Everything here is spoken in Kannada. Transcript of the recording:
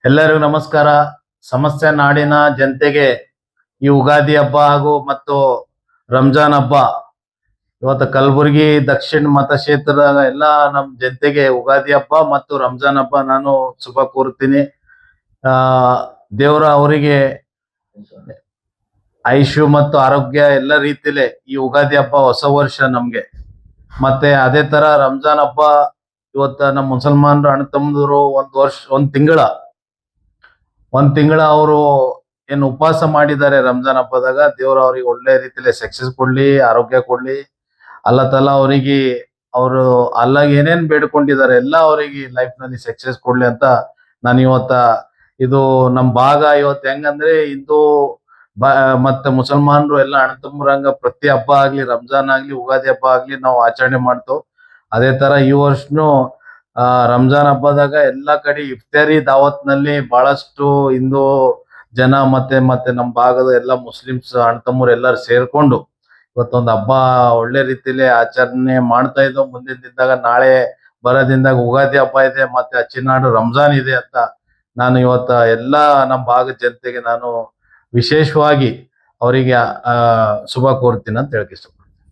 ಎಲ್ಲರಿಗೂ ನಮಸ್ಕಾರ. ಸಮಸ್ತ ನಾಡಿನ ಜನತೆಗೆ ಈ ಉಗಾದಿ ಹಬ್ಬ ಹಾಗೂ ಮತ್ತು ರಂಜಾನ್ ಹಬ್ಬ ಇವತ್ತು ಕಲಬುರಗಿ ದಕ್ಷಿಣ ಮತಕ್ಷೇತ್ರದ ಎಲ್ಲ ನಮ್ಮ ಜನತೆಗೆ ಉಗಾದಿ ಹಬ್ಬ ಮತ್ತು ರಂಜಾನ್ ಹಬ್ಬ ನಾನು ಶುಭ ಕೋರುತ್ತೀನಿ. ದೇವರ ಅವರಿಗೆ ಆಯುಷು ಮತ್ತು ಆರೋಗ್ಯ ಎಲ್ಲ ರೀತಿಯಲ್ಲಿ ಈ ಉಗಾದಿ ಹಬ್ಬ ಹೊಸ ವರ್ಷ ನಮ್ಗೆ. ಮತ್ತೆ ಅದೇ ತರ ರಂಜಾನ್ ಹಬ್ಬ ಇವತ್ತ ನಮ್ಮ ಮುಸಲ್ಮಾನರು ಅಣ್ಣ ತಮ್ಮದವರು ಒಂದ್ ತಿಂಗಳ ಅವರು ಏನು ಉಪವಾಸ ಮಾಡಿದ್ದಾರೆ ರಂಜಾನ್ ಹಬ್ಬದಾಗ. ದೇವ್ರ ಅವ್ರಿಗೆ ಒಳ್ಳೆ ರೀತಿಯಲ್ಲಿ ಸಕ್ಸಸ್ ಕೊಡ್ಲಿ, ಆರೋಗ್ಯ ಕೊಡ್ಲಿ. ಅಲ್ಲಾ ತಲಾ ಅವರಿಗೆ ಅವರು ಅಲ್ಲಾಗ ಏನೇನ್ ಬೇಡ್ಕೊಂಡಿದ್ದಾರೆ ಎಲ್ಲ ಅವರಿಗೆ ಲೈಫ್ ನಲ್ಲಿ ಸಕ್ಸಸ್ ಕೊಡ್ಲಿ ಅಂತ ನಾನು ಇದು ನಮ್ ಭಾಗ ಇವತ್ತು ಹೆಂಗಂದ್ರೆ ಹಿಂದೂ ಮತ್ತೆ ಮುಸಲ್ಮಾನರು ಎಲ್ಲ ಅಣ್ಣ ತಮ್ಮರಂಗ ಪ್ರತಿ ಹಬ್ಬ ಆಗ್ಲಿ, ರಂಜಾನ್ ಆಗ್ಲಿ, ಉಗಾದಿ ಹಬ್ಬ ಆಗ್ಲಿ ನಾವು ಆಚರಣೆ ಮಾಡ್ತೇವೆ. ಅದೇ ತರ ಈ ವರ್ಷನು ರಂಜಾನ್ ಹಬ್ಬದಾಗ ಎಲ್ಲಾ ಕಡೆ ಇಫ್ತಾರಿ ದಾವತ್ ನಲ್ಲಿ ಬಹಳಷ್ಟು ಹಿಂದೂ ಜನ ಮತ್ತೆ ನಮ್ಮ ಭಾಗದ ಎಲ್ಲ ಮುಸ್ಲಿಮ್ಸ್ ಅಣ್ಣ ತಮ್ಮರು ಎಲ್ಲರೂ ಸೇರ್ಕೊಂಡು ಇವತ್ತೊಂದು ಹಬ್ಬ ಒಳ್ಳೆ ರೀತಿಯಲ್ಲಿ ಆಚರಣೆ ಮಾಡ್ತಾ ಇದ್ದೋ. ಮುಂದಿನ ದಿನದಾಗ ನಾಳೆ ಬರೋದಿಂದಾಗ ಉಗಾದಿ ಹಬ್ಬ ಇದೆ, ಮತ್ತೆ ಅಚ್ಚಿನಾಡು ರಂಜಾನ್ ಇದೆ ಅಂತ ನಾನು ಎಲ್ಲಾ ನಮ್ಮ ಭಾಗದ ಜನತೆಗೆ ನಾನು ವಿಶೇಷವಾಗಿ ಅವರಿಗೆ ಶುಭ ಕೋರ್ತೀನಿ ಅಂತ ಹೇಳಕ್ ಇಷ್ಟಪಡ್ತೀನಿ.